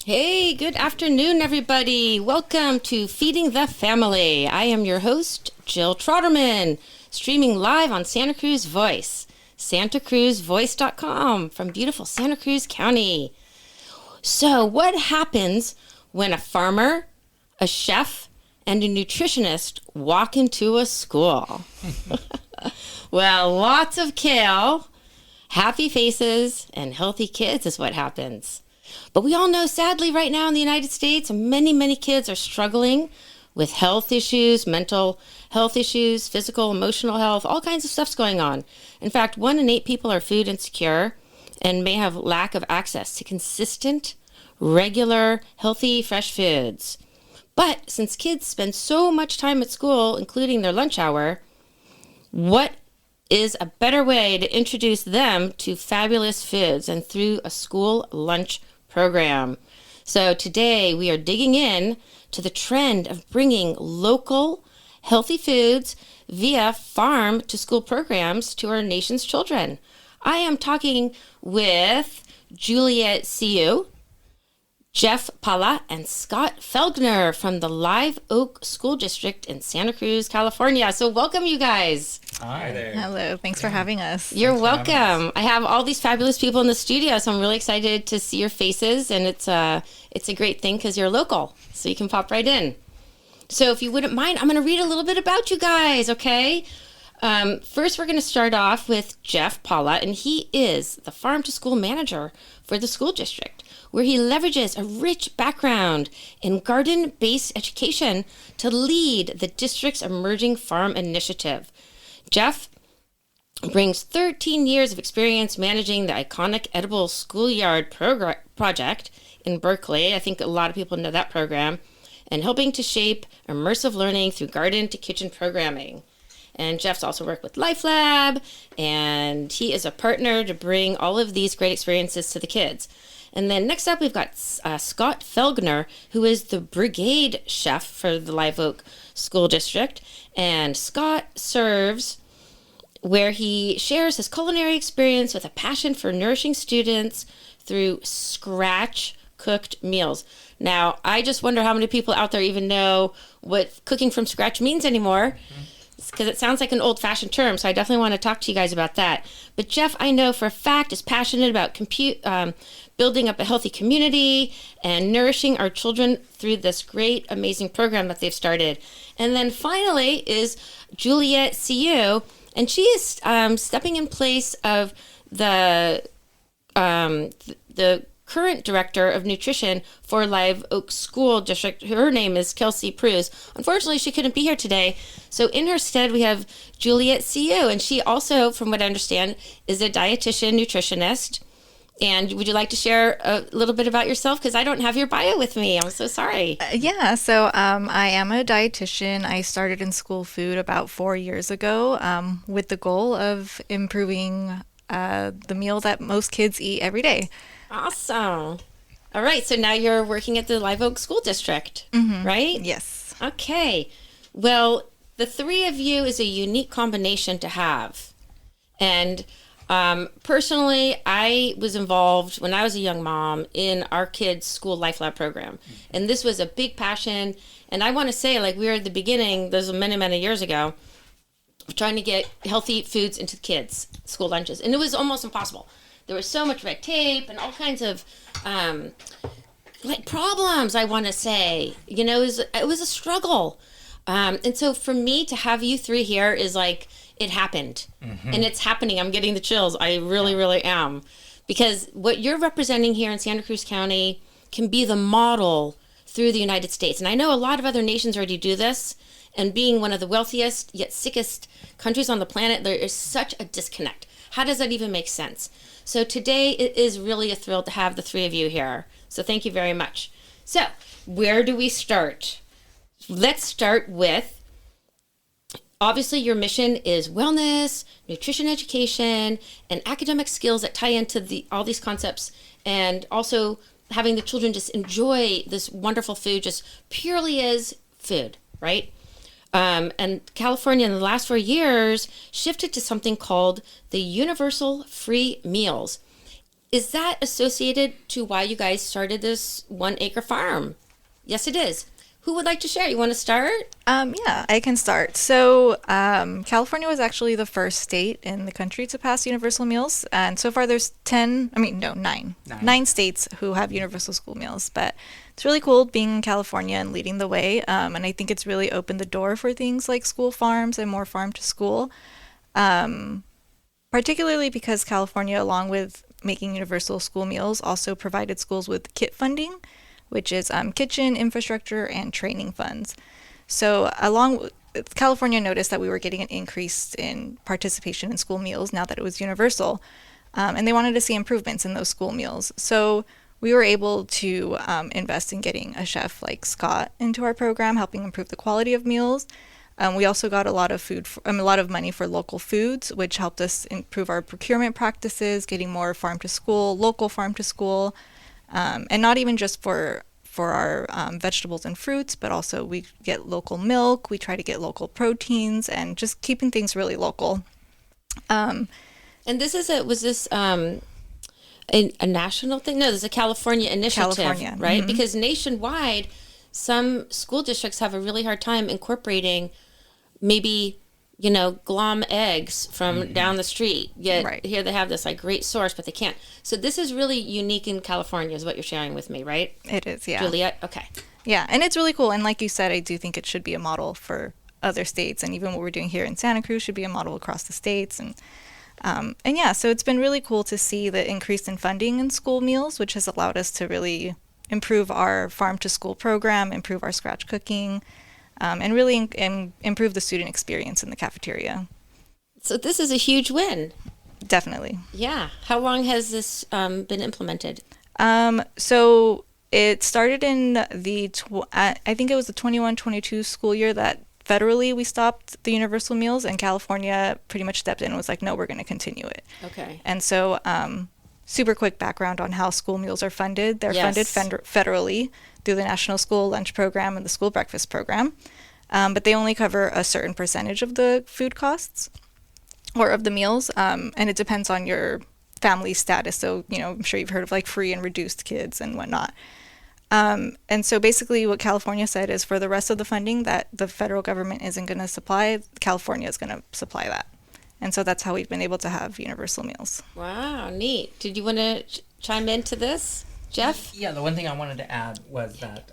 Hey, good afternoon, everybody. Welcome to Feeding the Family. I am your host, Jill Trotterman, streaming live on Santa Cruz Voice, santacruzvoice.com from beautiful Santa Cruz County. So, what happens when a farmer, a chef, and a nutritionist walk into a school? Well, lots of kale, happy faces, and healthy kids is what happens. But we all know, sadly, right now in the United States, many kids are struggling with health issues, mental health issues, physical, emotional health, all kinds of stuff's going on. In fact, 1 in 8 people are food insecure and may have lack of access to consistent, regular, healthy, fresh foods. But since kids spend so much time at school, including their lunch hour, what is a better way to introduce them to fabulous foods and through a school lunch program? So today we are digging in to the trend of bringing local healthy foods via farm to school programs to our nation's children. I am talking with Juliet Siu, Jeff Pala, and Scott Felgner from the Live Oak School District in Santa Cruz, California. So welcome, you guys. Hi there. Hello. Thanks for having us. You're welcome. I have all these fabulous people in the studio, so I'm really excited to see your faces, and it's a great thing because you're local, so you can pop right in. So if you wouldn't mind, I'm going to read a little bit about you guys, okay? First, we're going to start off with Jeff Paula, and he is the farm to school manager for the school district, where he leverages a rich background in garden-based education to lead the district's emerging farm initiative. Jeff brings 13 years of experience managing the iconic Edible Schoolyard project in Berkeley. I think a lot of people know that program, and helping to shape immersive learning through garden to kitchen programming. And Jeff's also worked with Life Lab, and he is a partner to bring all of these great experiences to the kids. And then next up, we've got Scott Felgner, who is the brigade chef for the Live Oak School District. And Scott serves where he shares his culinary experience with a passion for nourishing students through scratch-cooked meals. Now, I just wonder how many people out there even know what cooking from scratch means anymore, because it sounds like an old-fashioned term, so I definitely want to talk to you guys about that. But Jeff, I know for a fact, is passionate about building up a healthy community and nourishing our children through this great, amazing program that they've started. And then finally is Juliet Siu, and she is stepping in place of the current director of nutrition for Live Oak School District. Her name is Kelsey Pruse. Unfortunately, she couldn't be here today. So in her stead, we have Juliet Siu, and she also, from what I understand, is a dietitian nutritionist. And would you like to share a little bit about yourself? Because I don't have your bio with me. I'm so sorry. So I am a dietitian. I started in school food about 4 years ago with the goal of improving the meal that most kids eat every day. Awesome. All right. So now you're working at the Live Oak School District, right? Yes. Okay. Well, the three of you is a unique combination to have. And personally, I was involved when I was a young mom in our kids' school Life Lab program. And this was a big passion. And I want to say, like, we were at the beginning, this was many years ago, of trying to get healthy foods into the kids' school lunches. And it was almost impossible. There was so much red tape and all kinds of problems, I want to say. You know, it was a struggle. And so for me to have you three here is like, it happened. And it's happening. I'm getting the chills. I really am. Because what you're representing here in Santa Cruz County can be the model through the United States. And I know a lot of other nations already do this. And being one of the wealthiest yet sickest countries on the planet, there is such a disconnect. How does that even make sense? So today it is really a thrill to have the three of you here. So thank you very much. So where do we start? Let's start with, obviously your mission is wellness, nutrition education, and academic skills that tie into all these concepts, and also having the children just enjoy this wonderful food just purely as food, right? And California in the last 4 years shifted to something called the Universal Free Meals. is that associated to why you guys started this 1 acre farm? Yes, it is. Who would like to share? You want to start? Yeah, I can start. So, California was actually the first state in the country to pass universal meals. And so far there's 10, I mean, no, nine. Nine states who have universal school meals. But it's really cool being in California and leading the way. And I think it's really opened the door for things like school farms and more farm to school. Particularly because California, along with making universal school meals, also provided schools with KIT funding, which is kitchen, infrastructure, and training funds. So California noticed that we were getting an increase in participation in school meals now that it was universal, and they wanted to see improvements in those school meals. So we were able to invest in getting a chef like Scott into our program, helping improve the quality of meals. We also got a lot of money for local foods, which helped us improve our procurement practices, getting more farm to school, local farm to school, and not even just for our vegetables and fruits, but also we get local milk. We try to get local proteins and just keeping things really local. And this is was this a national thing? No, this is a California initiative, California, right? mm-hmm. Because nationwide, some school districts have a really hard time incorporating maybe, glom eggs from down the street. Yet Right. here they have this like great source, but they can't. So this is really unique in California is what you're sharing with me, right? It is, yeah. Juliet? Okay. Yeah, and it's really cool. And like you said, I do think it should be a model for other states. And even what we're doing here in Santa Cruz should be a model across the states. And yeah, so it's been really cool to see the increase in funding in school meals, which has allowed us to really improve our farm to school program, improve our scratch cooking, and really improve the student experience in the cafeteria. So this is a huge win. Definitely. Yeah. How long has this been implemented? So it started in I think it was the 21-22 school year that federally we stopped the universal meals, and California pretty much stepped in and was like, no, we're going to continue it. Okay. And so super quick background on how school meals are funded. They're funded federally through the National School Lunch Program and the School Breakfast Program, but they only cover a certain percentage of the food costs or of the meals, and it depends on your family status. So, I'm sure you've heard of like free and reduced kids and whatnot. And so basically what California said is for the rest of the funding that the federal government isn't going to supply, California is going to supply that. And so that's how we've been able to have universal meals. Wow, neat. Did you want to chime into this, Jeff? Yeah, the one thing I wanted to add was that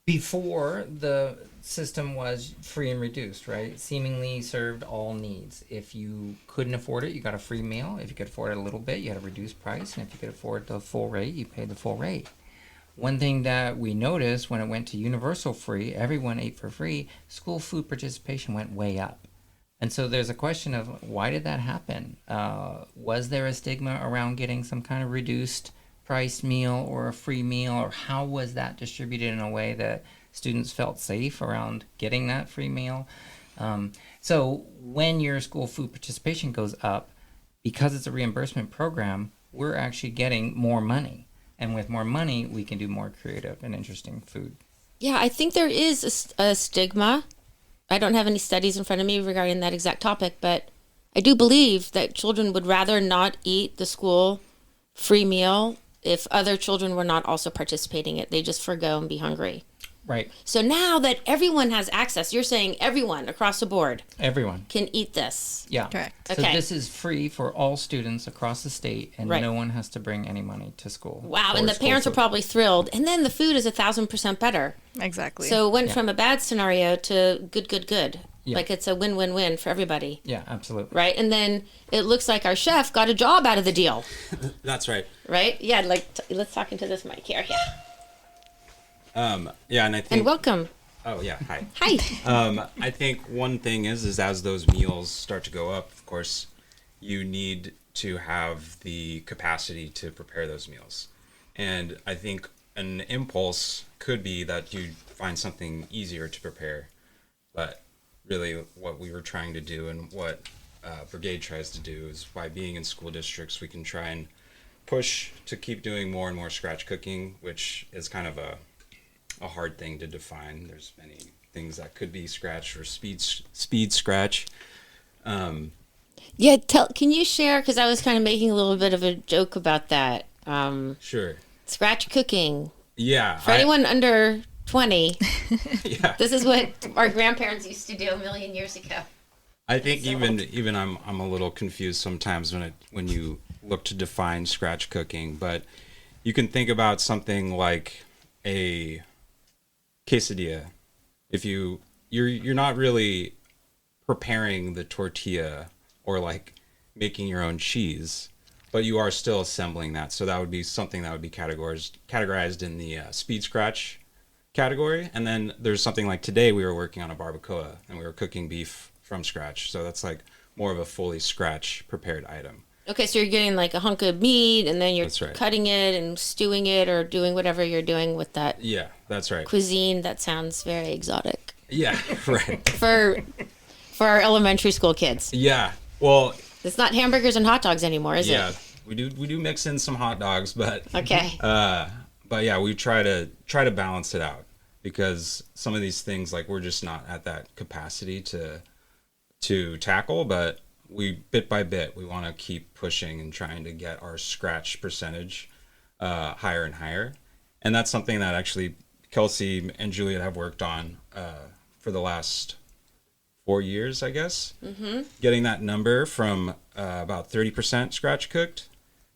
before the system was free and reduced, right? Seemingly served all needs. If you couldn't afford it, you got a free meal. If you could afford it a little bit, you had a reduced price. And if you could afford the full rate, you paid the full rate. One thing that we noticed when it went to universal free, everyone ate for free, school food participation went way up. And so there's a question of why did that happen? Was there a stigma around getting some kind of reduced priced meal or a free meal, or how was that distributed in a way that students felt safe around getting that free meal? So when your school food participation goes up, because it's a reimbursement program, we're actually getting more money. And with more money, we can do more creative and interesting food. Yeah, I think there is a stigma. I don't have any studies in front of me regarding that exact topic, but I do believe that children would rather not eat the school free meal if other children were not also participating in it. They just forgo and be hungry. Right. So now that everyone has access, you're saying everyone across the board Everyone can eat this. Yeah. Correct. So Okay. this is free for all students across the state, and Right. no one has to bring any money to school. Wow, for and the school parents are food. probably thrilled. And then the food is 1,000% better. Exactly. So it went Yeah. from a bad scenario to good. Yeah. Like it's a win-win-win for everybody. Yeah, absolutely. Right? And then it looks like our chef got a job out of the deal. That's right. Right? Yeah, let's talk into this mic here. Yeah. Yeah, and I think. And welcome. Oh yeah, hi. Hi. I think one thing is as those meals start to go up, of course, you need to have the capacity to prepare those meals, and I think an impulse could be that you find something easier to prepare, but really what we were trying to do and what Brigade tries to do is by being in school districts, we can try and push to keep doing more and more scratch cooking, which is kind of a hard thing to define. There's many things that could be scratch or speed scratch. Yeah, can you share, because I was kind of making a little bit of a joke about that. Sure. Scratch cooking. Yeah. For anyone under 20, Yeah. this is what our grandparents used to do a million years ago. I think even I'm a little confused sometimes when you look to define scratch cooking, but you can think about something like a quesadilla. If you're not really preparing the tortilla or like making your own cheese, but you are still assembling that. So that would be something that would be categorized in the speed scratch category. And then there's something like today we were working on a barbacoa and we were cooking beef from scratch. So that's like more of a fully scratch prepared item. Okay, so you're getting like a hunk of meat and then you're That's right. cutting it and stewing it or doing whatever you're doing with that Yeah, that's right. cuisine. That sounds very exotic Yeah, right. for our elementary school kids. Yeah. Well, It's not hamburgers and hot dogs anymore, is yeah, it? we do mix in some hot dogs, but Okay. but yeah, we try to balance it out because some of these things like we're just not at that capacity to tackle, but we bit by bit we want to keep pushing and trying to get our scratch percentage higher and higher, and that's something that actually Kelsey and Juliet have worked on for the last 4 years, I guess. Mm-hmm. Getting that number from about 30% scratch cooked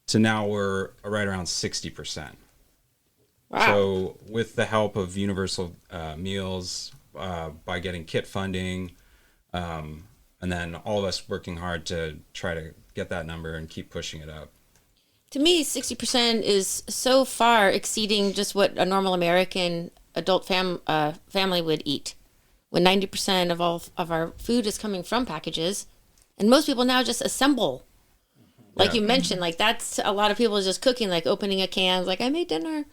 to now we're right around 60%. Wow. So with the help of Universal Meals, by getting kit funding, and then all of us working hard to try to get that number and keep pushing it up. To me, 60% is so far exceeding just what a normal American adult family would eat. When 90% of all of our food is coming from packages, and most people now just assemble. Like Yeah. you mentioned, like that's a lot of people just cooking, like opening a can, like I made dinner.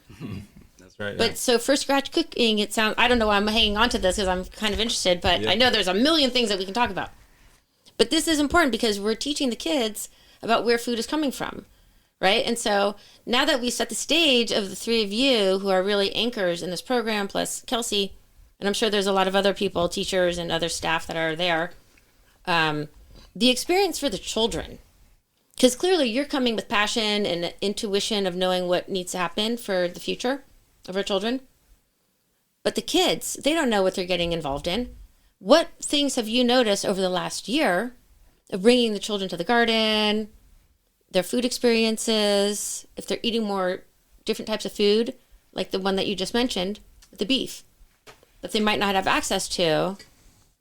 That's right. But so for scratch cooking, it sounds, I don't know why I'm hanging on to this because I'm kind of interested, but Yeah. I know there's a million things that we can talk about. But this is important because we're teaching the kids about where food is coming from, right? And so now that we set the stage of the three of you who are really anchors in this program, plus Kelsey, and I'm sure there's a lot of other people, teachers and other staff that are there, the experience for the children, because clearly you're coming with passion and intuition of knowing what needs to happen for the future of our children. But the kids, they don't know what they're getting involved in. What things have you noticed over the last year of bringing the children to the garden, their food experiences, if they're eating more different types of food, like the one that you just mentioned, the beef, that they might not have access to,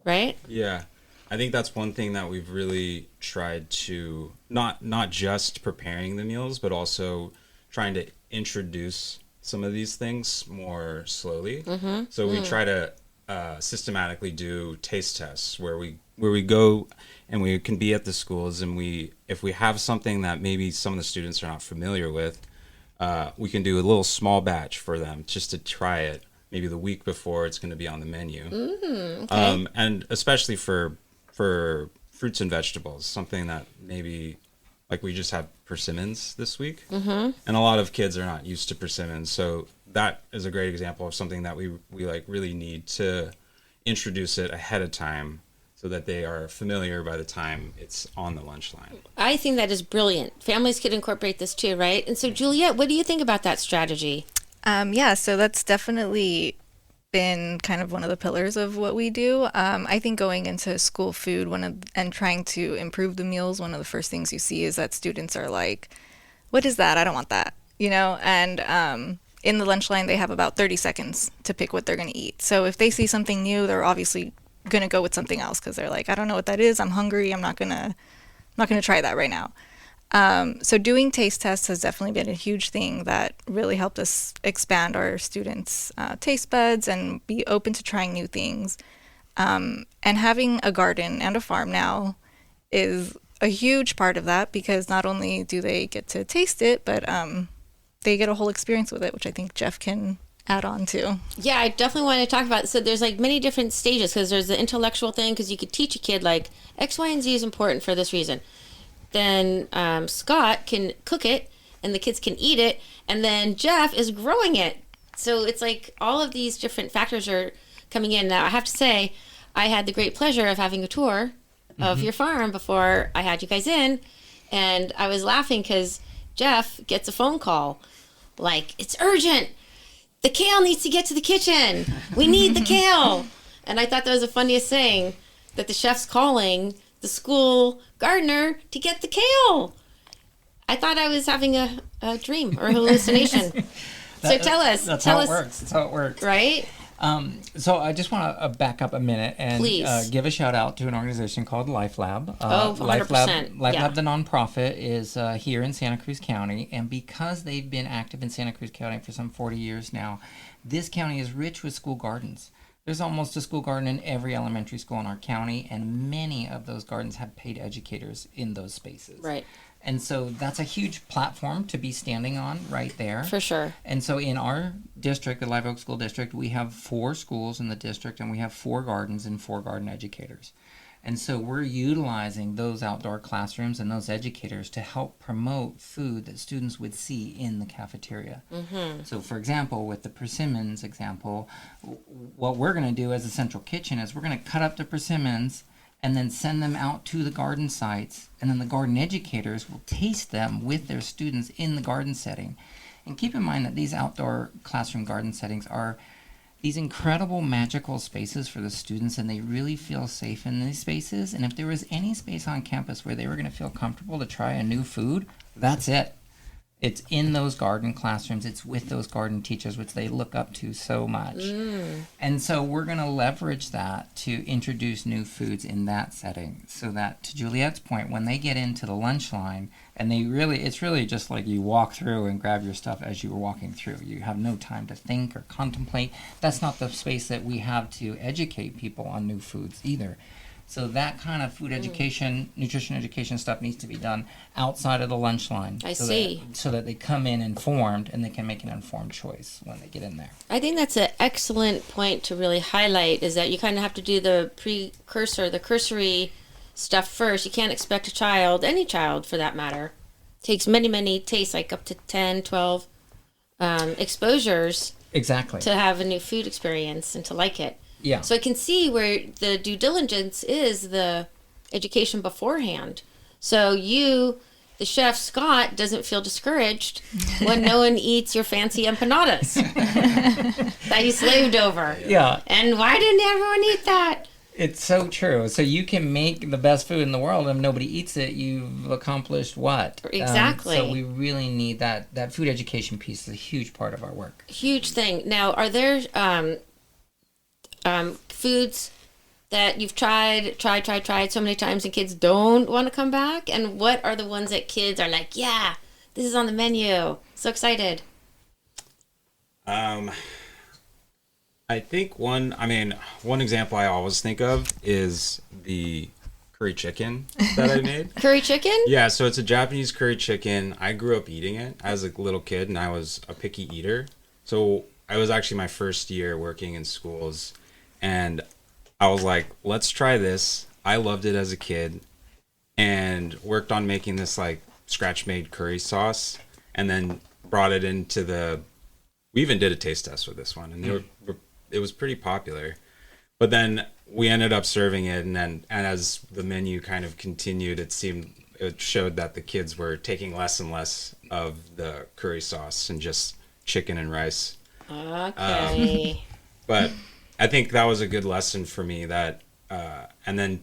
right? Yeah. I think that's one thing that we've really tried to not just preparing the meals, but also trying to introduce some of these things more slowly. Mm-hmm. So we try to systematically do taste tests where we go and we can be at the schools and if we have something that maybe some of the students are not familiar with, we can do a little small batch for them just to try it maybe the week before it's going to be on the menu. Okay. And especially for fruits and vegetables, something that maybe like we just had persimmons this week, and a lot of kids are not used to persimmons, so that is a great example of something that we like really need to introduce it ahead of time so that they are familiar by the time it's on the lunch line. I think that is brilliant. Families could incorporate this too, right? And so, Juliet, what do you think about that strategy? Yeah, so that's definitely been kind of one of the pillars of what we do. I think going into school food and trying to improve the meals, one of the first things you see is that students are like, what is that? I don't want that, And in the lunch line, they have about 30 seconds to pick what they're going to eat. So if they see something new, they're obviously going to go with something else because they're like, I don't know what that is. I'm hungry. I'm not going to try that right now. So doing taste tests has definitely been a huge thing that really helped us expand our students' taste buds and be open to trying new things. And having a garden and a farm now is a huge part of that because not only do they get to taste it, but they get a whole experience with it, which I think Jeff can add on to. Yeah, I definitely want to talk about, so there's like many different stages because there's the intellectual thing because you could teach a kid like X, Y, and Z is important for this reason. Then Scott can cook it and the kids can eat it, and then Jeff is growing it. So it's like all of these different factors are coming in. Now I have to say I had the great pleasure of having a tour of your farm before I had you guys in, and I was laughing because Jeff gets a phone call like, it's urgent. The kale needs to get to the kitchen. We need the kale. And I thought that was the funniest thing, that the chef's calling the school gardener to get the kale. I thought I was having a dream or a hallucination. So tell us. That's how it works. That's how it works. Right? So I just want to back up a minute and Please. give a shout out to an organization called Life Lab. 100%. Life Yeah. Lab, the nonprofit, is here in Santa Cruz County, and because they've been active in Santa Cruz County for some 40 years now, this county is rich with school gardens. There's almost a school garden in every elementary school in our county, and many of those gardens have paid educators in those spaces. Right. And so that's a huge platform to be standing on right there. For sure. And so in our district, the Live Oak School District, we have 4 schools in the district, and we have 4 gardens and 4 garden educators. And so we're utilizing those outdoor classrooms and those educators to help promote food that students would see in the cafeteria. Mm-hmm. So for example, with the persimmons example, what we're going to do as a central kitchen is we're going to cut up the persimmons and then send them out to the garden sites, and then the garden educators will taste them with their students in the garden setting. And keep in mind that these outdoor classroom garden settings are these incredible magical spaces for the students, and they really feel safe in these spaces. And if there was any space on campus where they were going to feel comfortable to try a new food, that's it. It's in those garden classrooms. It's with those garden teachers, which they look up to so much. And so we're going to leverage that to introduce new foods in that setting, so that, to Juliet's point, when they get into the lunch line, and it's really just like you walk through and grab your stuff as you were walking through. You have no time to think or contemplate. That's not the space that we have to educate people on new foods either. So that kind of food education, nutrition education stuff needs to be done outside of the lunch line. I see. So that they come in informed and they can make an informed choice when they get in there. I think that's an excellent point to really highlight, is that you kind of have to do the precursor, the cursory stuff first. You can't expect a child, any child for that matter, takes many, many tastes, like up to 10, 12 exposures Exactly. to have a new food experience and to like it. Yeah. So I can see where the due diligence is the education beforehand. So you, the chef Scott, doesn't feel discouraged when no one eats your fancy empanadas that you slaved over. Yeah. And why didn't everyone eat that? It's so true. So you can make the best food in the world, and if nobody eats it, you've accomplished what? Exactly. So we really need that food education piece is a huge part of our work. Huge thing. Now, are there foods that you've tried so many times and kids don't want to come back? And what are the ones that kids are like, yeah, this is on the menu, so excited? I think one example I always think of is the curry chicken that I made. Curry chicken? Yeah, so it's a Japanese curry chicken. I grew up eating it as a little kid, and I was a picky eater. So I was actually my first year working in schools, and I was like, let's try this. I loved it as a kid, and worked on making this like scratch-made curry sauce, and then brought it into we even did a taste test with this one, and it was pretty popular. But then we ended up serving it, and as the menu kind of continued, it showed that the kids were taking less and less of the curry sauce and just chicken and rice. Okay. But I think that was a good lesson for me. That and then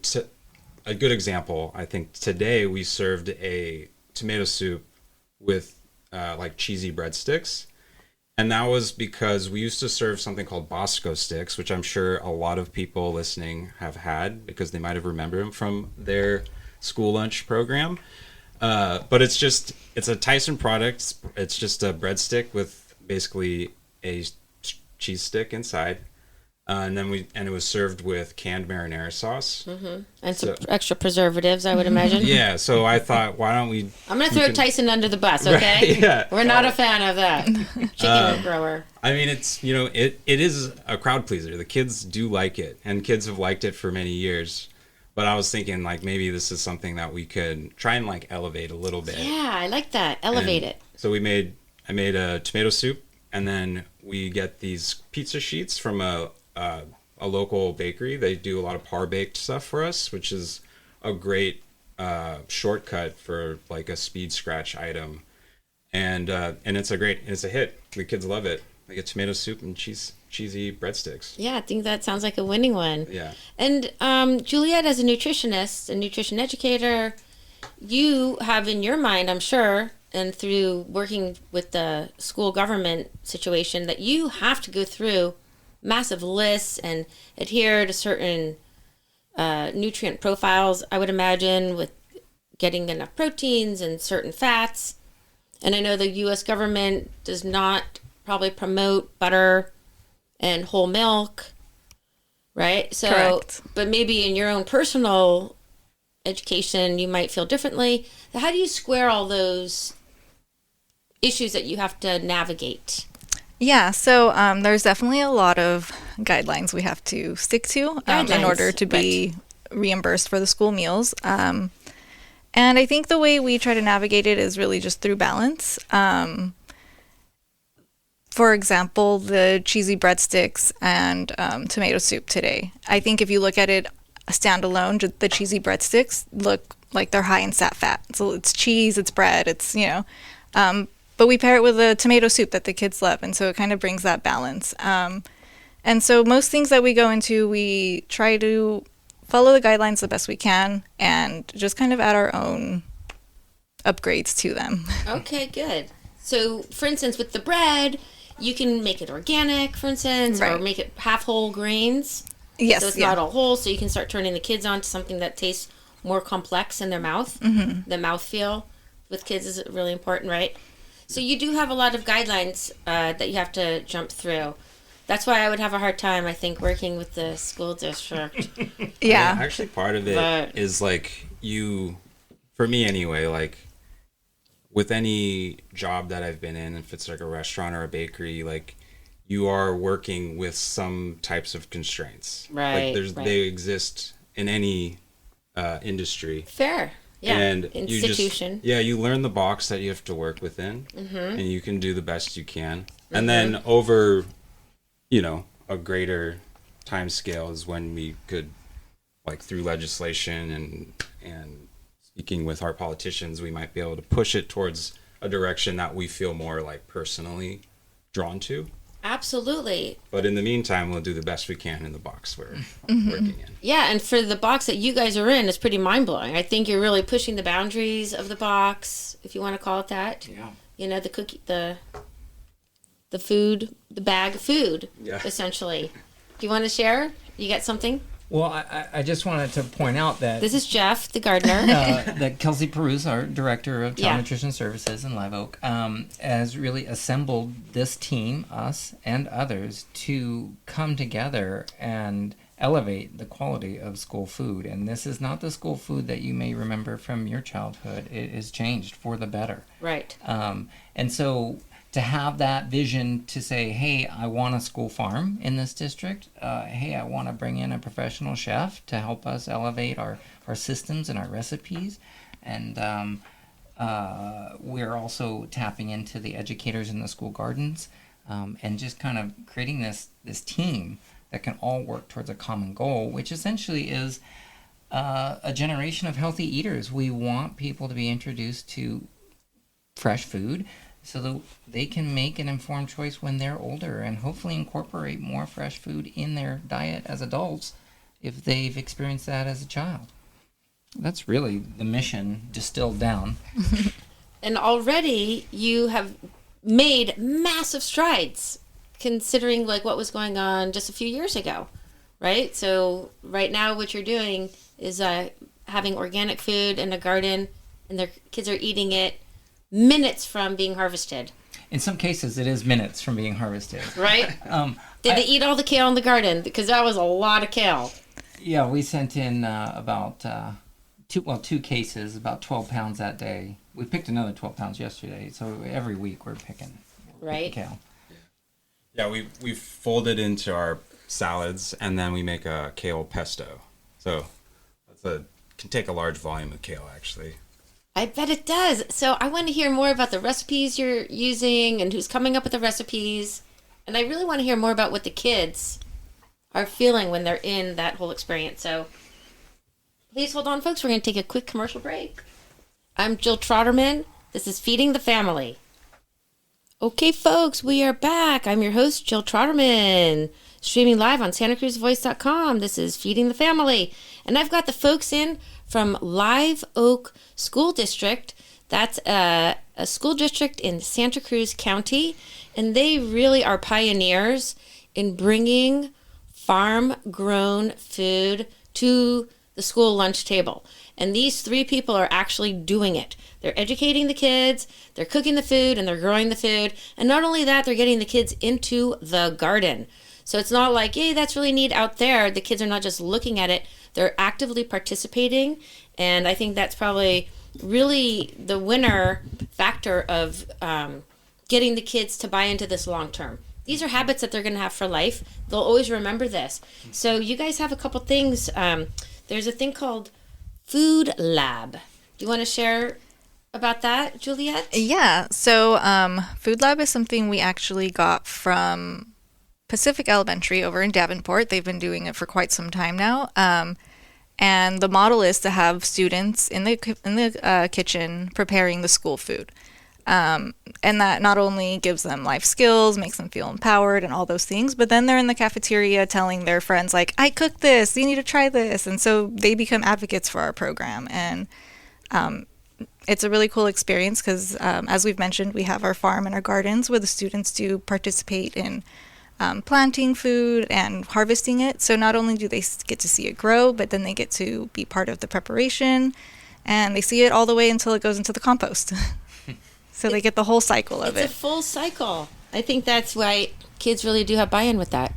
a good example, I think today we served a tomato soup with like cheesy breadsticks. And that was because we used to serve something called Bosco sticks, which I'm sure a lot of people listening have had because they might have remembered them from their school lunch program. But it's a Tyson product. It's just a breadstick with basically a cheese stick inside. And it was served with canned marinara sauce. Mm-hmm. And some extra preservatives, I would imagine. Yeah, so I thought, why don't we... I'm going to throw Tyson under the bus, okay? Right, yeah. We're not a fan of that. Chicken grower. I mean, it's, it is a crowd pleaser. The kids do like it, and kids have liked it for many years. But I was thinking, like, maybe this is something that we could try and, like, elevate a little bit. Yeah, I like that. Elevate it. So I made a tomato soup, and then we get these pizza sheets from a local bakery. They do a lot of par baked stuff for us, which is a great shortcut for like a speed scratch item, and it's a hit. The kids love it. They get tomato soup and cheesy breadsticks. Yeah, I think that sounds like a winning one. Yeah. And Juliet, as a nutritionist, a nutrition educator, you have in your mind, I'm sure, and through working with the school government situation, that you have to go through massive lists and adhere to certain nutrient profiles, I would imagine, with getting enough proteins and certain fats. And I know the U.S. government does not probably promote butter and whole milk, right? So, Correct. but maybe in your own personal education, you might feel differently. How do you square all those issues that you have to navigate? Yeah, so there's definitely a lot of guidelines we have to stick to in Guidelines, order to be reimbursed for the school meals. And I think the way we try to navigate it is really just through balance. For example, the cheesy breadsticks and tomato soup today. I think if you look at it standalone, the cheesy breadsticks look like they're high in sat fat. So it's cheese, it's bread, it's, but we pair it with a tomato soup that the kids love, and so it kind of brings that balance. And so most things that we go into, we try to follow the guidelines the best we can and just kind of add our own upgrades to them. Okay, good. So, for instance, with the bread, you can make it organic, for instance, or Right. make it half whole grains. Yes, So it's yeah. not all whole, so you can start turning the kids on to something that tastes more complex in their mouth. Mm-hmm. The mouthfeel with kids is really important, right? So you do have a lot of guidelines that you have to jump through. That's why I would have a hard time, I think, working with the school district. Yeah. Actually, part of it is But- like for me anyway, like with any job that I've been in, if it's like a restaurant or a bakery, like you are working with some types of constraints. Right, Like right. they exist in any industry. Fair. Yeah. And Institution. you learn the box that you have to work within, and you can do the best you can. And then over, a greater time scale is when we could, like through legislation and speaking with our politicians, we might be able to push it towards a direction that we feel more like personally drawn to. Absolutely. But in the meantime, we'll do the best we can in the box we're working in. Yeah, and for the box that you guys are in, it's pretty mind-blowing. I think you're really pushing the boundaries of the box, if you want to call it that. Yeah. The cookie, the food, the bag of food, Yeah. essentially. Do you want to share? You got something? Well, I just wanted to point out that This is Jeff, the gardener. that Kelsey Peruse, our director of Child Yeah. Nutrition Services in Live Oak, has really assembled this team, us and others, to come together and elevate the quality of school food. And this is not the school food that you may remember from your childhood. It is changed for the better. Right. And so to have that vision to say, hey, I want a school farm in this district. Hey, I want to bring in a professional chef to help us elevate our systems and our recipes. And we're also tapping into the educators in the school gardens and just kind of creating this team that can all work towards a common goal, which essentially is a generation of healthy eaters. We want people to be introduced to fresh food so that they can make an informed choice when they're older and hopefully incorporate more fresh food in their diet as adults if they've experienced that as a child. That's really the mission distilled down. And already you have made massive strides considering like what was going on just a few years ago, right? So right now what you're doing is having organic food in a garden and their kids are eating it minutes from being harvested. In some cases, it is minutes from being harvested. Right? Did they eat all the kale in the garden? Because that was a lot of kale. Yeah, we sent in about two cases, about 12 pounds that day. We picked another 12 pounds yesterday, so every week we're picking Right. kale. Yeah, we fold it into our salads, and then we make a kale pesto. So can take a large volume of kale, actually. I bet it does. So I want to hear more about the recipes you're using and who's coming up with the recipes. And I really want to hear more about what the kids are feeling when they're in that whole experience. So Please hold on, folks. We're going to take a quick commercial break. I'm Jill Trotterman. This is Feeding the Family. Okay, folks, we are back. I'm your host, Jill Trotterman, streaming live on SantaCruzVoice.com. This is Feeding the Family. And I've got the folks in from Live Oak School District. That's a school district in Santa Cruz County. And they really are pioneers in bringing farm-grown food to the school lunch table. And these 3 people are actually doing it. They're educating the kids, they're cooking the food, and they're growing the food. And not only that, they're getting the kids into the garden. So it's not like, hey, that's really neat out there. The kids are not just looking at it, they're actively participating. And I think that's probably really the winner factor of getting the kids to buy into this long term. These are habits that they're going to have for life. They'll always remember this. So you guys have a couple things. There's a thing called Food Lab. Do you want to share about that, Juliet? Yeah. So Food Lab is something we actually got from Pacific Elementary over in Davenport. They've been doing it for quite some time now. And the model is to have students in the kitchen preparing the school food. And that not only gives them life skills, makes them feel empowered and all those things, but then they're in the cafeteria telling their friends, like, I cooked this, you need to try this. And so they become advocates for our program. And it's a really cool experience because, as we've mentioned, we have our farm and our gardens where the students do participate in planting food and harvesting it. So not only do they get to see it grow, but then they get to be part of the preparation, and they see it all the way until it goes into the compost. So they get the whole cycle of it. It's a full cycle. I think that's why kids really do have buy-in with that.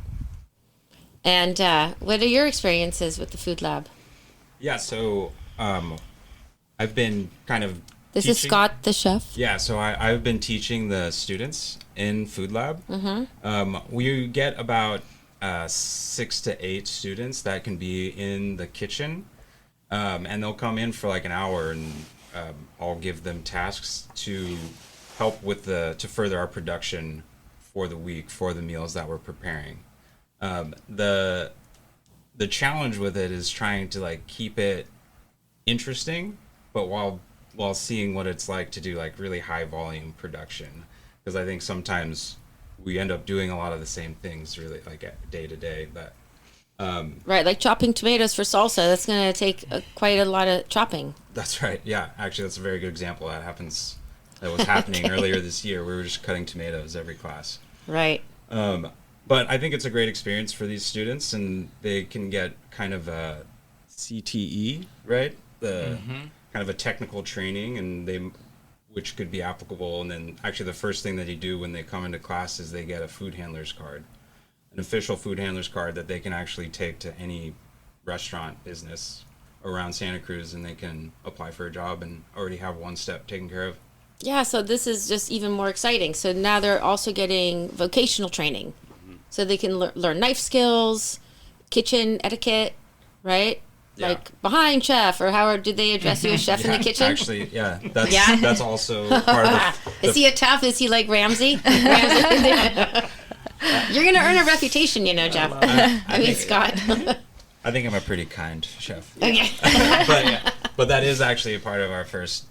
And what are your experiences with the Food Lab? Yeah, so I've been kind of This is Scott, the chef. Yeah, so I've been teaching the students in Food Lab. Mm-hmm. We get about 6 to 8 students that can be in the kitchen, and they'll come in for like an hour, and I'll give them tasks to help with to further our production for the week, for the meals that we're preparing. The challenge with it is trying to like keep it interesting, but while seeing what it's like to do like really high volume production, because I think sometimes we end up doing a lot of the same things really like day to day. But right, like chopping tomatoes for salsa, that's going to take quite a lot of chopping. That's right. Yeah, actually, that's a very good example. That was happening earlier this year. We were just cutting tomatoes every class. Right. But I think it's a great experience for these students, and they can get kind of a CTE, right? The kind of a technical training, and which could be applicable. And then actually the first thing that they do when they come into class is they get a food handler's card, an official food handler's card that they can actually take to any restaurant business around Santa Cruz, and they can apply for a job and already have one step taken care of. Yeah, so this is just even more exciting. So now they're also getting vocational training. So they can learn knife skills, kitchen etiquette, right? Yeah. Like behind chef, or how do they address you as chef in the kitchen? Actually, yeah, that's also part of Is he a tough? Is he like Ramsey? You're going to earn a reputation, Jeff. I mean, Scott. I think I'm a pretty kind chef. Okay. But that is actually a part of our first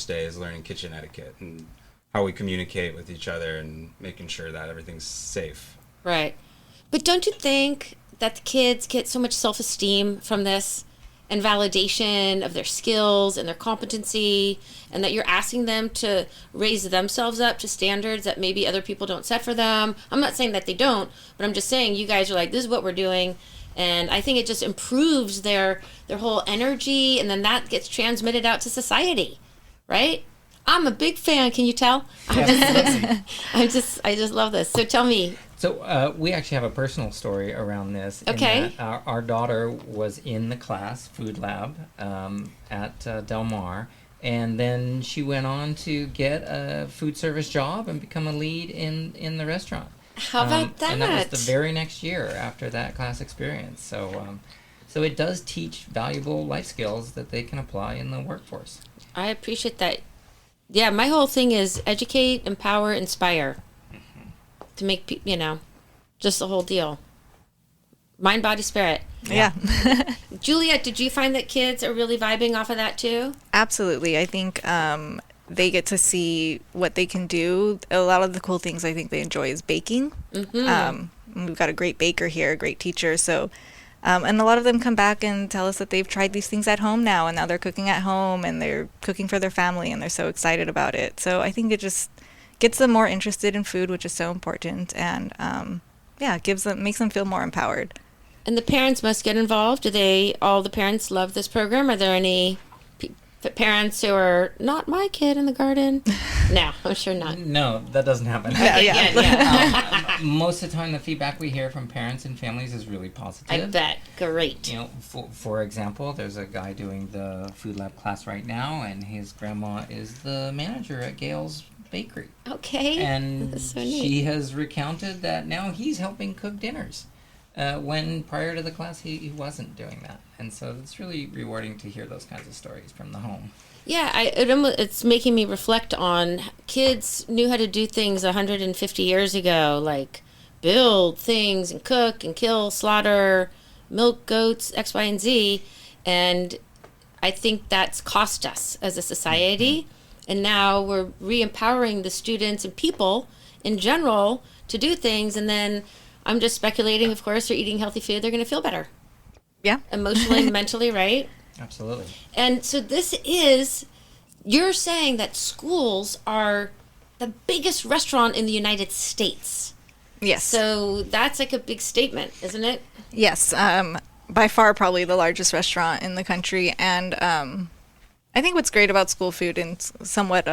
day is learning kitchen etiquette and how we communicate with each other and making sure that everything's safe. Right. But don't you think that the kids get so much self-esteem from this and validation of their skills and their competency, and that you're asking them to raise themselves up to standards that maybe other people don't set for them? I'm not saying that they don't, but I'm just saying you guys are like, this is what we're doing. And I think it just improves their whole energy, and then that gets transmitted out to society, right? I'm a big fan. Can you tell? I just love this. So tell me. So we actually have a personal story around this. Okay. Our daughter was in the class, Food Lab, at Del Mar, and then she went on to get a food service job and become a lead in the restaurant. How about that? And that was the very next year after that class experience. So it does teach valuable life skills that they can apply in the workforce. I appreciate that. Yeah, my whole thing is educate, empower, inspire. To make just the whole deal. Mind, body, spirit. Yeah. Juliet, did you find that kids are really vibing off of that too? Absolutely. I think they get to see what they can do. A lot of the cool things I think they enjoy is baking. We've got a great baker here, a great teacher. So, and a lot of them come back and tell us that they've tried these things at home now, and now they're cooking at home and they're cooking for their family and they're so excited about it. So I think it just gets them more interested in food, which is so important, and makes them feel more empowered. And the parents must get involved. All the parents love this program? Are there any parents who are not my kid in the garden? No, I'm sure not. No, that doesn't happen. Yeah. Most of the time, the feedback we hear from parents and families is really positive. I bet. Great. You know, for example, there's a guy doing the food lab class right now, and his grandma is the manager at Gail's Bakery. Okay. And That's so neat. she has recounted that now he's helping cook dinners. When prior to the class, he wasn't doing that. And so it's really rewarding to hear those kinds of stories from the home. Yeah, it's making me reflect on kids knew how to do things 150 years ago, like build things and cook and kill, slaughter, milk goats, X, Y, and Z. And I think that's cost us as a society. Mm-hmm. And now we're re-empowering the students and people in general to do things. And then I'm just speculating, of course, they're eating healthy food, they're going to feel better. Yeah. Emotionally, mentally, right? Absolutely. And so you're saying that schools are the biggest restaurant in the United States. Yes. So that's like a big statement, isn't it? Yes. By far, probably the largest restaurant in the country. And I think what's great about school food, and somewhat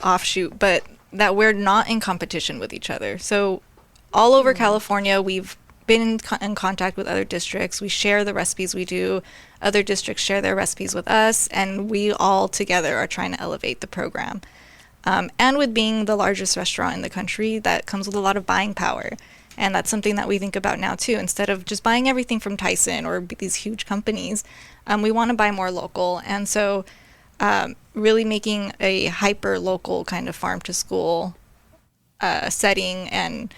offshoot, but that we're not in competition with each other. So all over California, we've been in contact with other districts. We share the recipes we do. Other districts share their recipes with us, and we all together are trying to elevate the program. And with being the largest restaurant in the country, that comes with a lot of buying power. And that's something that we think about now too. Instead of just buying everything from Tyson or these huge companies, we want to buy more local. And so really making a hyper-local kind of farm-to-school setting. And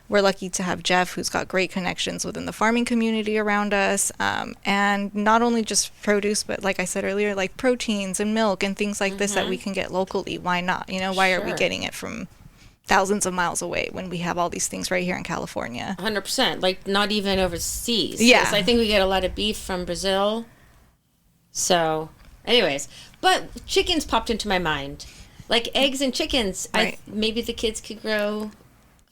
we're lucky to have Jeff, who's got great connections within the farming community around us. And not only just produce, but like I said earlier, like proteins and milk and things like this that we can get locally. Why not? You know, why are we getting it from thousands of miles away when we have all these things right here in California? 100%. Like not even overseas. Yeah. 'Cause I think we get a lot of beef from Brazil. So, anyways. But chickens popped into my mind. Like eggs and chickens. Right. Maybe the kids could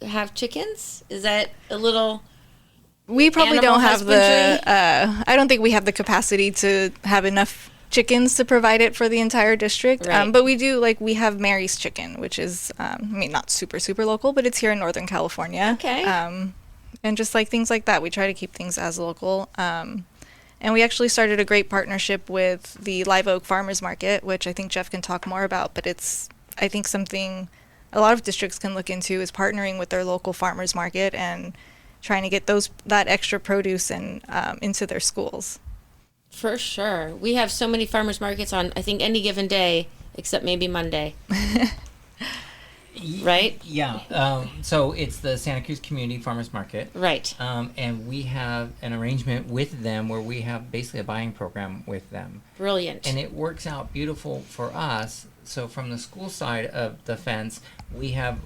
have chickens? Is that a little... We probably animal don't have husbandry? I don't think we have the capacity to have enough chickens to provide it for the entire district. Right. But we have Mary's Chicken, which is, not super, super local, but it's here in Northern California. Okay. And just like things like that, we try to keep things as local. And we actually started a great partnership with the Live Oak Farmers Market, which I think Jeff can talk more about, but it's, I think, something a lot of districts can look into is partnering with their local farmers market and trying to get that extra produce and into their schools. For sure. We have so many farmers markets on, I think, any given day, except maybe Monday. Right? Yeah. So it's the Santa Cruz Community Farmers Market. Right. And we have an arrangement with them where we have basically a buying program with them. Brilliant. And it works out beautiful for us. So from the school side of the fence, we have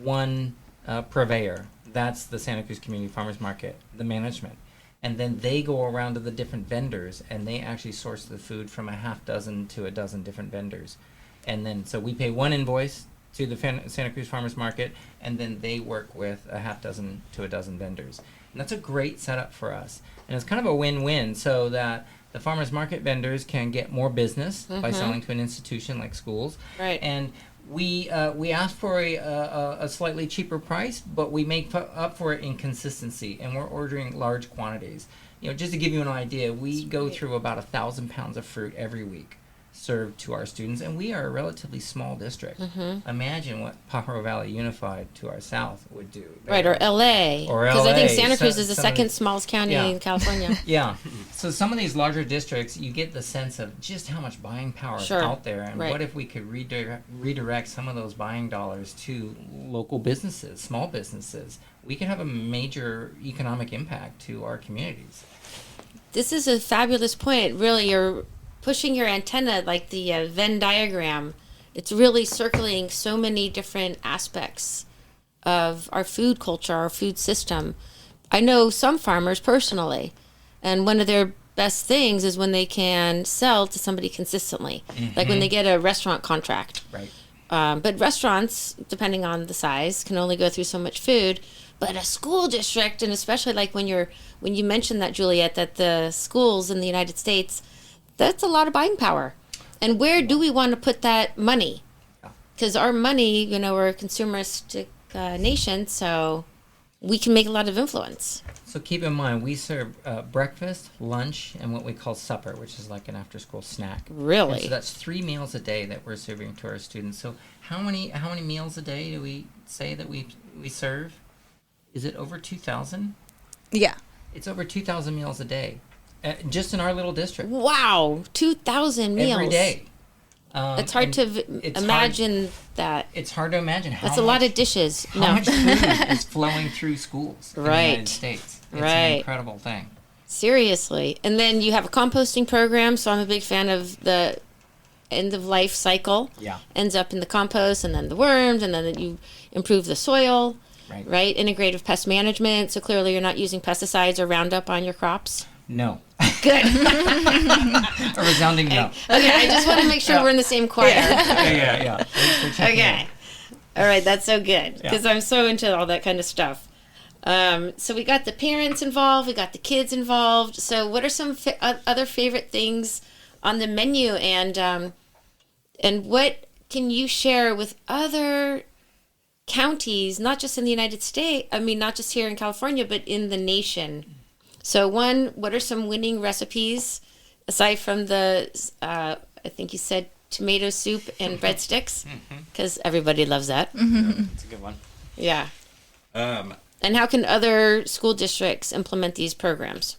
one purveyor. That's the Santa Cruz Community Farmers Market, the management. And then they go around to the different vendors, and they actually source the food from a half dozen to a dozen different vendors. And then, so we pay one invoice to the Santa Cruz Farmers Market, and then they work with a half dozen to a dozen vendors. And that's a great setup for us. And it's kind of a win-win, so that the farmers market vendors can get more business by selling to an institution like schools. Right. And we ask for a slightly cheaper price, but we make up for it in consistency, and we're ordering large quantities. You know, just to give you an idea, we go through about 1,000 pounds of fruit every week. served to our students, and we are a relatively small district. Imagine what Pajaro Valley Unified to our south would do. Right, or LA. Or Because I think LA. Santa Cruz is the Some of second the- smallest county Yeah. in California. Yeah. So some of these larger districts, you get the sense of just how much buying power is Sure. out there, and Right. what if we could redirect some of those buying dollars to local businesses, small businesses? We could have a major economic impact to our communities. This is a fabulous point. Really, you're pushing your antenna like the Venn diagram. It's really circling so many different aspects of our food culture, our food system. I know some farmers personally, and one of their best things is when they can sell to somebody consistently, like when they get a restaurant contract. Right. But restaurants, depending on the size, can only go through so much food. But a school district, and especially like when you mentioned that, Juliet, that the schools in the United States, that's a lot of buying power. And where do we want to put that money? Because our money, we're a consumeristic nation, so we can make a lot of influence. So keep in mind, we serve breakfast, lunch, and what we call supper, which is like an after-school snack. Really? And so that's 3 meals a day that we're serving to our students. So how many meals a day do we say that we serve? Is it over 2,000? Yeah. It's over 2,000 meals a day, just in our little district. Wow, 2,000 meals. Every day. It's hard to imagine that. It's hard to imagine how That's a lot of dishes. how much food is flowing through schools in the Right. United States. It's Right. an incredible thing. Seriously. And then you have a composting program, so I'm a big fan of the end of life cycle. Yeah. Ends up in the compost, and then the worms, and then you improve the soil. Right. Integrative pest management. So clearly you're not using pesticides or Roundup on your crops. No. Good. A resounding no. Okay, I just want to make sure we're in the same choir. Yeah. Thanks for checking Okay. All right, that's so good Yeah. because I'm so into all that kind of stuff. So we got the parents involved, we got the kids involved. So what are some other favorite things on the menu, and what can you share with other counties, not just in the United States? I mean, not just here in California, but in the nation. So what are some winning recipes aside from the? I think you said tomato soup and breadsticks, because everybody loves that. That's a good one. Yeah. And how can other school districts implement these programs?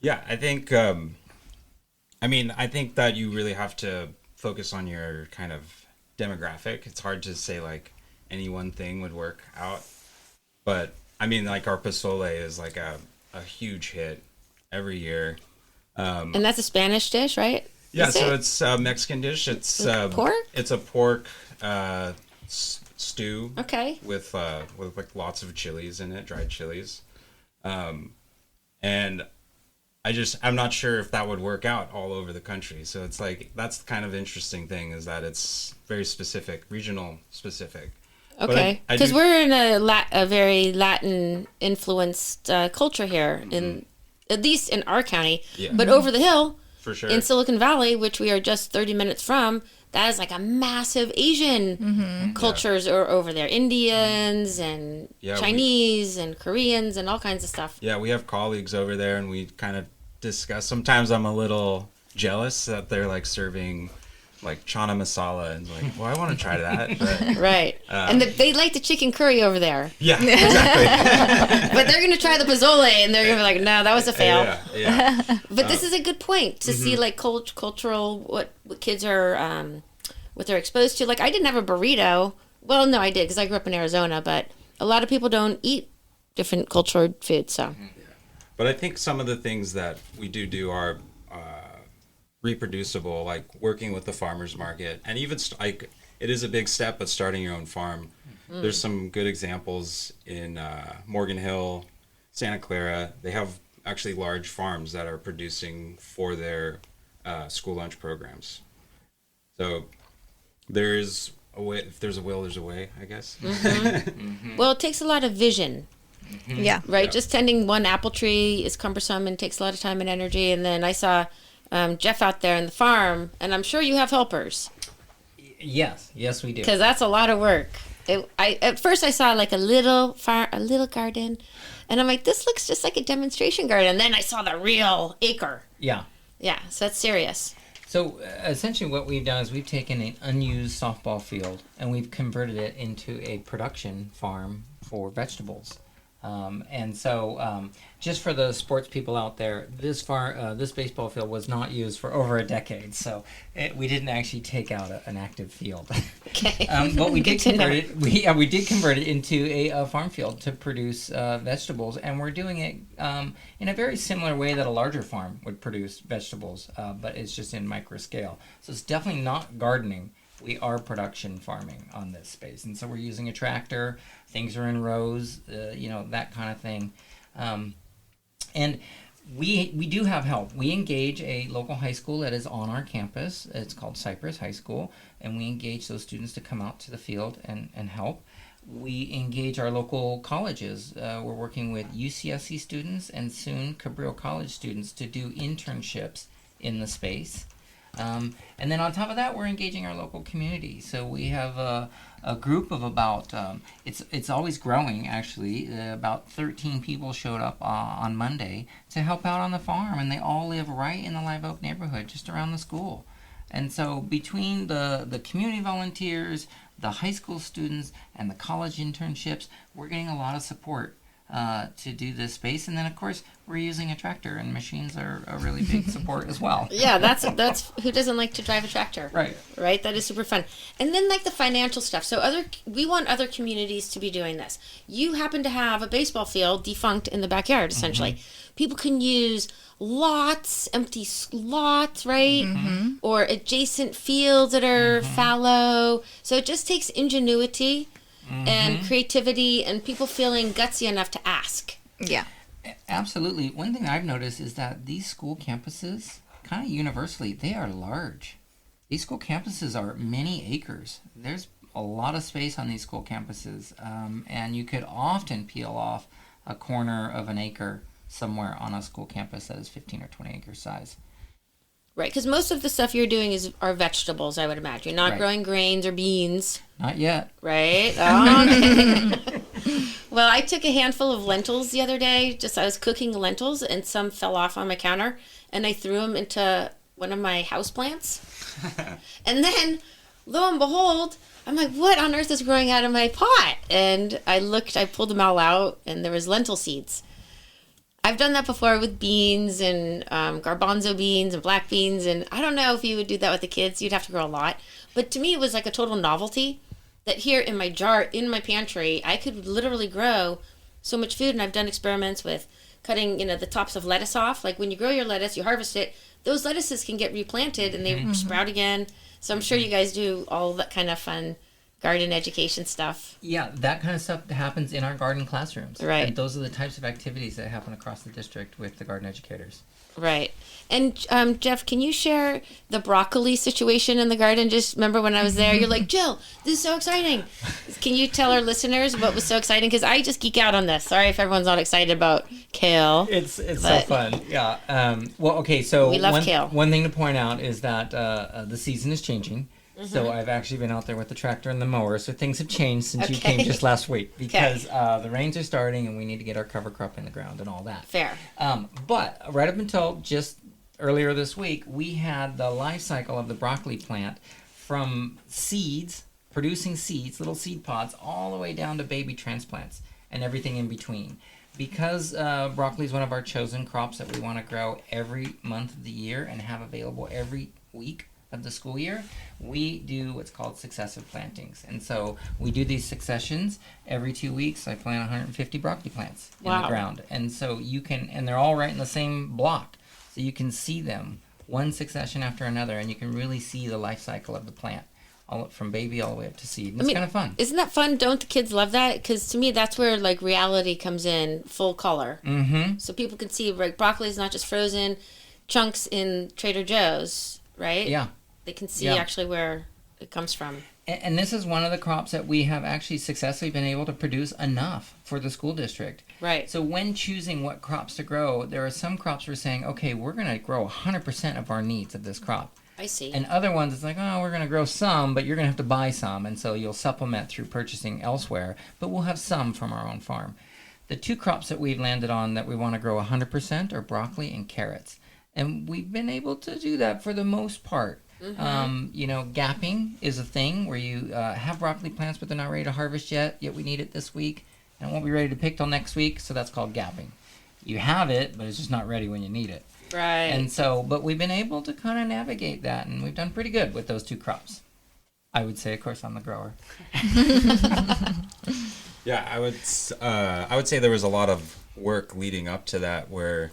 Yeah, I think, I think that you really have to focus on your kind of demographic. It's hard to say like any one thing would work out. But I mean, like our pozole is like a huge hit every year. And that's a Spanish dish, right? Yeah, Is so it? it's a Mexican dish. It's pork? It's a pork stew. Okay. With like lots of chilies in it, dried chilies, and I'm not sure if that would work out all over the country. So it's like that's the kind of interesting thing is that it's very specific, regional specific. Okay, I because do- we're in a very Latin influenced culture here, at least in our county. Yeah. But over the hill, For sure. in Silicon Valley, which we are just 30 minutes from, that is like a massive Asian cultures are over there. Indians and Yeah, Chinese and Koreans and all kinds of stuff. Yeah, we have colleagues over there, and we kind of discuss. Sometimes I'm a little jealous that they're like serving like chana masala, and like, well, I want to try that. But, Right. And they like the chicken curry over there. yeah, exactly. But they're going to try the pozole, and they're going to be like, no, that was a fail. Yeah. But this is a good point to see like cultural what kids are what they're exposed to. Like I didn't have a burrito. Well, no, I did because I grew up in Arizona. But a lot of people don't eat different cultured foods. So But I think some of the things that we do are reproducible, like working with the farmers market, and even like it is a big step, but starting your own farm. There's some good examples in Morgan Hill, Santa Clara. They have actually large farms that are producing for their school lunch programs. So there's a way. If there's a will, there's a way, I guess. well, it takes a lot of vision. Yeah. Right, Yeah. just tending one apple tree is cumbersome and takes a lot of time and energy. And then I saw Jeff out there in the farm, and I'm sure you have helpers Yes, we do. because that's a lot of work. At first I saw like a little garden, and I'm like, this looks just like a demonstration garden. And then I saw the real acre. Yeah. Yeah, so that's serious. So essentially what we've done is we've taken an unused softball field and we've converted it into a production farm for vegetables. Just for the sports people out there, this baseball field was not used for over a decade, so we didn't actually take out an active field. Okay. But we did convert it. We did convert it into a farm field to produce vegetables, and we're doing it in a very similar way that a larger farm would produce vegetables, but it's just in micro scale. So it's definitely not gardening. We are production farming on this space, and so we're using a tractor. Things are in rows, that kind of thing, and we do have help. We engage a local high school that is on our campus. It's called Cypress High School, and we engage those students to come out to the field and help. We engage our local colleges. We're working with UCSC students and soon Cabrillo College students to do internships in the space. And then on top of that, we're engaging our local community. So we have a group of about, it's always growing actually, about 13 people showed up on Monday to help out on the farm, and they all live right in the Live Oak neighborhood, just around the school. And so between the community volunteers, the high school students, and the college internships, we're getting a lot of support to do this space. And then of course we're using a tractor, and machines are a really big support as well. Yeah, that's who doesn't like to drive a tractor, Right. That is super fun. And then like the financial stuff, so we want other communities to be doing this. You happen to have a baseball field defunct in the backyard, essentially. People can use lots, empty slots, right? Or adjacent fields that are fallow. So it just takes ingenuity and creativity and people feeling gutsy enough to ask. Yeah. Absolutely. One thing I've noticed is that these school campuses, kind of universally, they are large. These school campuses are many acres. There's a lot of space on these school campuses, and you could often peel off a corner of an acre somewhere on a school campus that is 15 or 20 acre size. Right, because most of the stuff you're doing are vegetables, I would imagine. You're not growing grains or beans. Not yet. Right? Okay. Well, I took a handful of lentils the other day. I was cooking lentils, and some fell off on my counter, and I threw them into one of my houseplants. And then, lo and behold, I'm like, what on earth is growing out of my pot? And I pulled them all out, and there was lentil seeds. I've done that before with beans and garbanzo beans and black beans, and I don't know if you would do that with the kids. You'd have to grow a lot. But to me, it was like a total novelty that here in my jar, in my pantry, I could literally grow so much food. And I've done experiments with cutting, the tops of lettuce off. Like when you grow your lettuce, you harvest it, those lettuces can get replanted and they sprout again. So I'm sure you guys do all that kind of fun garden education stuff. Yeah, that kind of stuff happens in our garden classrooms. Right. And those are the types of activities that happen across the district with the garden educators. Right. And Jeff, can you share the broccoli situation in the garden? Just remember when I was there, you're like, Jill, this is so exciting. Can you tell our listeners what was so exciting? Because I just geek out on this. Sorry if everyone's not excited about kale. It's so fun. Yeah. Well, okay. So we love kale. One thing to point out is that the season is changing. So I've actually been out there with the tractor and the mower. So things have changed since you came just last week because the rains are starting and we need to get our cover crop in the ground and all that. Fair. But right up until just earlier this week, we had the life cycle of the broccoli plant from seeds, producing seeds, little seed pods, all the way down to baby transplants and everything in between. Because broccoli is one of our chosen crops that we want to grow every month of the year and have available every week of the school year, we do what's called successive plantings. And so we do these successions every 2 weeks. I plant 150 broccoli plants in the ground. And so you can, and they're all right in the same block. So you can see them one succession after another, and you can really see the life cycle of the plant, all from baby all the way up to seed. And it's kind of fun. Isn't that fun? Don't the kids love that? Because to me, that's where like reality comes in, full color. So people can see like broccoli is not just frozen chunks in Trader Joe's, right? Yeah. They can see actually where it comes from. And this is one of the crops that we have actually successfully been able to produce enough for the school district. Right. So when choosing what crops to grow, there are some crops we're saying, okay, we're going to grow 100% of our needs of this crop. I see. And other ones, it's like, oh, we're going to grow some, but you're going to have to buy some. And so you'll supplement through purchasing elsewhere, but we'll have some from our own farm. The two crops that we've landed on that we want to grow 100% are broccoli and carrots. And we've been able to do that for the most part. Gapping is a thing where you have broccoli plants, but they're not ready to harvest yet we need it this week. And it won't be ready to pick till next week, so that's called gapping. You have it, but it's just not ready when you need it. Right. And so, but we've been able to kind of navigate that, and we've done pretty good with those 2 crops. I would say, of course, I'm the grower. Yeah, I would say there was a lot of work leading up to that, where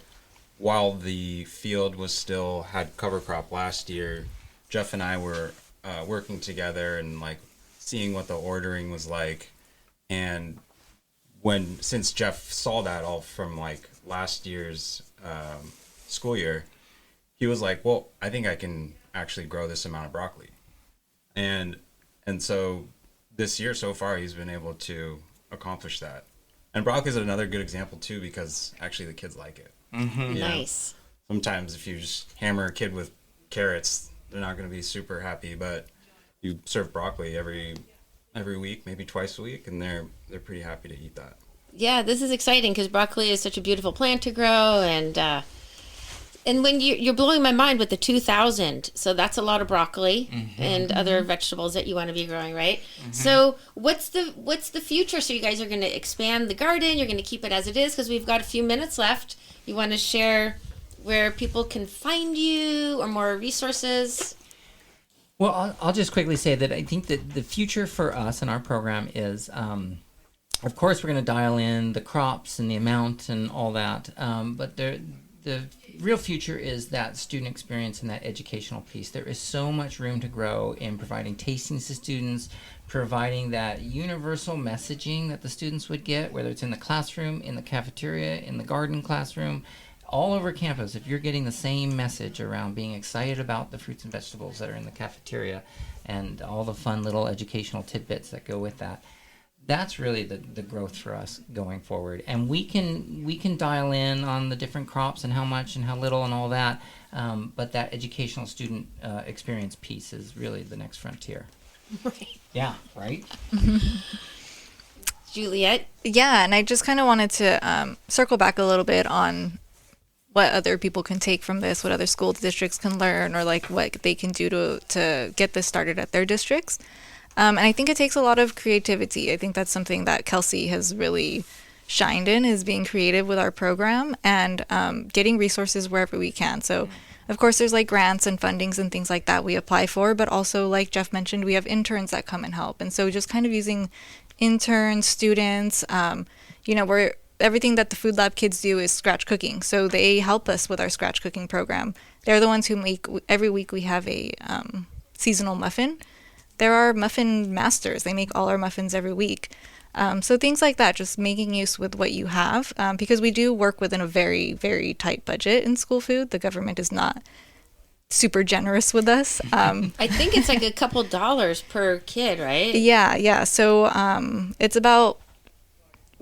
while the field was still had cover crop last year, Jeff and I were working together and like seeing what the ordering was like. And since Jeff saw that all from like last year's school year, he was like, well, I think I can actually grow this amount of broccoli. And so this year so far, he's been able to accomplish that. And broccoli is another good example too, because actually the kids like it. Mm-hmm. Nice. Sometimes if you just hammer a kid with carrots, they're not going to be super happy, but you serve broccoli every week, maybe twice a week, and they're pretty happy to eat that. Yeah, this is exciting because broccoli is such a beautiful plant to grow, and when you're blowing my mind with the 2,000, so that's a lot of broccoli and other vegetables that you want to be growing, right? So what's the future? So you guys are going to expand the garden, you're going to keep it as it is, because we've got a few minutes left. You want to share where people can find you or more resources? Well, I'll just quickly say that I think that the future for us and our program is, of course, we're going to dial in the crops and the amount and all that, but the real future is that student experience and that educational piece. There is so much room to grow in providing tastings to students, providing that universal messaging that the students would get, whether it's in the classroom, in the cafeteria, in the garden classroom, all over campus. If you're getting the same message around being excited about the fruits and vegetables that are in the cafeteria and all the fun little educational tidbits that go with that, that's really the growth for us going forward. And we can dial in on the different crops and how much and how little and all that, but that educational student experience piece is really the next frontier. Right. Yeah, right? Juliet? Yeah, and I just kind of wanted to circle back a little bit on what other people can take from this, what other school districts can learn, or like what they can do to get this started at their districts. And I think it takes a lot of creativity. I think that's something that Kelsey has really shined in, is being creative with our program and getting resources wherever we can. So, of course, there's like grants and fundings and things like that we apply for, but also, like Jeff mentioned, we have interns that come and help. And so just kind of using interns, students, where everything that the Food Lab kids do is scratch cooking. So they help us with our scratch cooking program. They're the ones who make, every week we have a seasonal muffin. They're our muffin masters. They make all our muffins every week. So things like that, just making use with what you have, because we do work within a very, very tight budget in school food. The government is not super generous with us. I think it's like a couple dollars per kid, right? Yeah. So it's about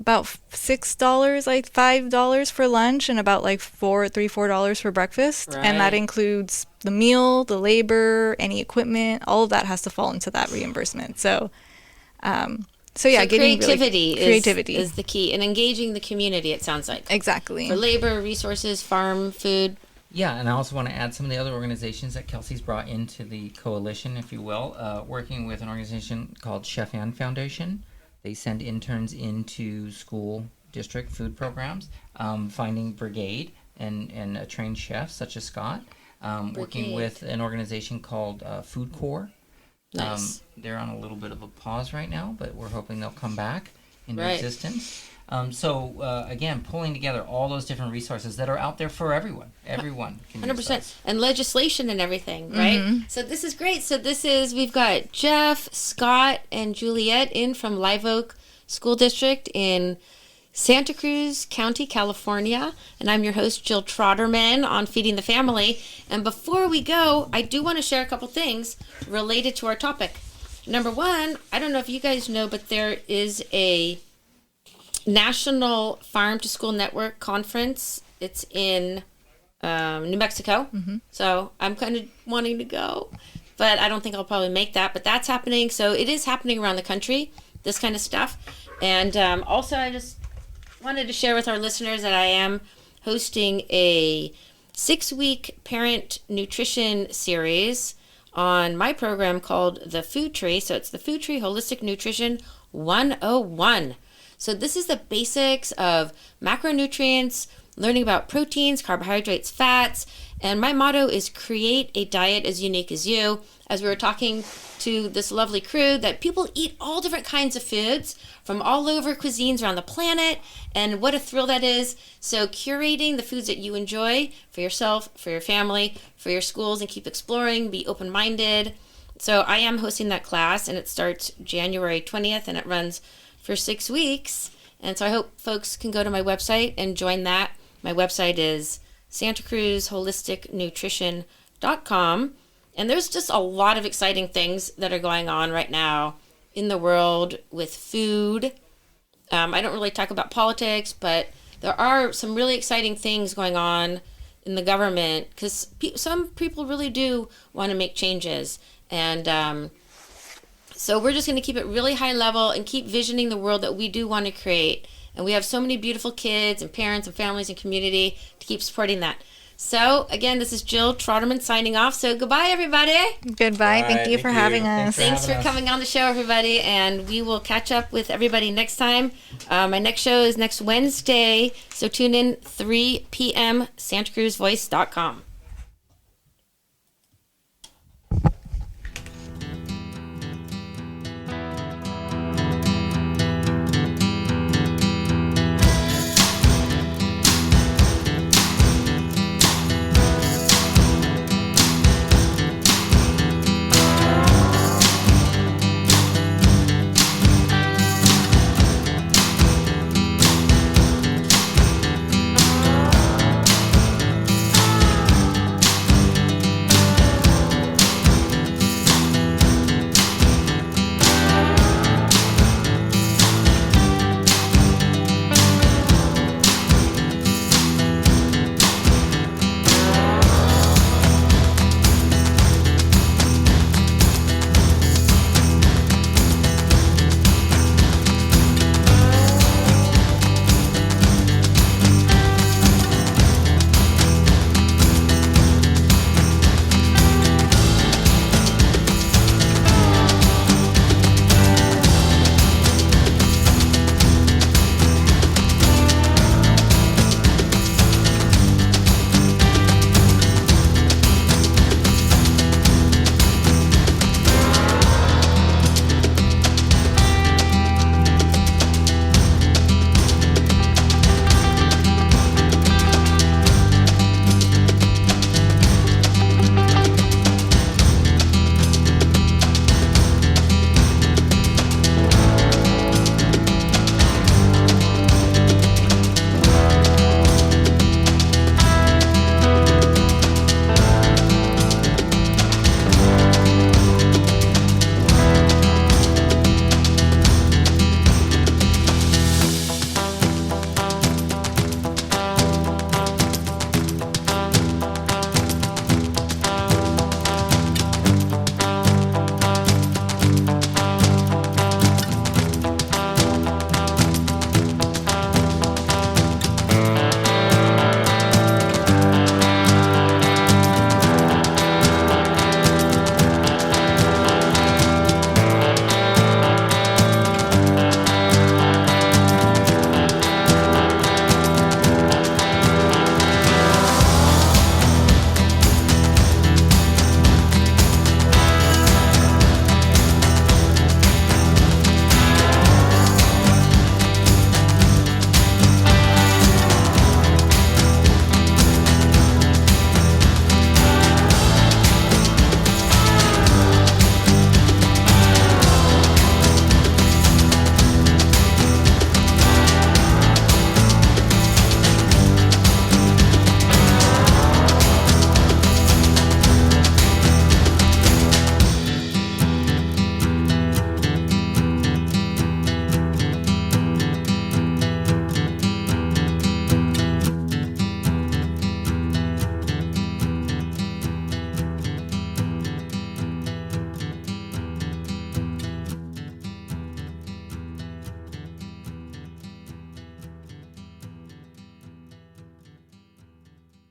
$6, like $5 for lunch, and about like $4 for breakfast. Right. And that includes the meal, the labor, any equipment. All of that has to fall into that reimbursement. So yeah, So getting creativity, creativity is the key, and engaging the community, it sounds like. exactly. For labor, resources, farm, food. Yeah, and I also want to add some of the other organizations that Kelsey's brought into the coalition, if you will, working with an organization called Chef Ann Foundation. They send interns into school district food programs, finding Brigade and a trained chef such as Scott, working with an organization called Food Corps. Nice. They're on a little bit of a pause right now, but we're hoping they'll come back into Right. existence. Again, pulling together all those different resources that are out there for everyone. Everyone can use 100%. those. And legislation and everything, right? So this is great. So we've got Jeff, Scott, and Juliet in from Live Oak School District in Santa Cruz County, California. And I'm your host, Jill Trotterman, on Feeding the Family. And before we go, I do want to share a couple things related to our topic. Number one, I don't know if you guys know, but there is a National Farm to School Network conference. It's in New Mexico. So I'm kind of wanting to go, but I don't think I'll probably make that. But that's happening. So it is happening around the country, this kind of stuff. And also, I just wanted to share with our listeners that I am hosting a 6-week parent nutrition series on my program called The Food Tree. So it's the Food Tree Holistic Nutrition 101. So this is the basics of macronutrients, learning about proteins, carbohydrates, fats, and my motto is create a diet as unique as you. As we were talking to this lovely crew, that people eat all different kinds of foods from all over cuisines around the planet, and what a thrill that is. So curating the foods that you enjoy for yourself, for your family, for your schools, and keep exploring, be open-minded. So I am hosting that class, and it starts January 20th, and it runs for 6 weeks. And so I hope folks can go to my website and join that. My website is santacruzholisticnutrition.com. And there's just a lot of exciting things that are going on right now in the world with food. I don't really talk about politics, but there are some really exciting things going on in the government, because some people really do want to make changes. And so we're just going to keep it really high level and keep visioning the world that we do want to create. And we have so many beautiful kids and parents and families and community to keep supporting that. So, again, this is Jill Trotterman signing off. So, goodbye, everybody. Goodbye. Bye. Thank you for having us. Thanks for coming on the show, everybody. And we will catch up with everybody next time. My next show is next Wednesday. So, tune in 3 p.m. SantaCruzVoice.com.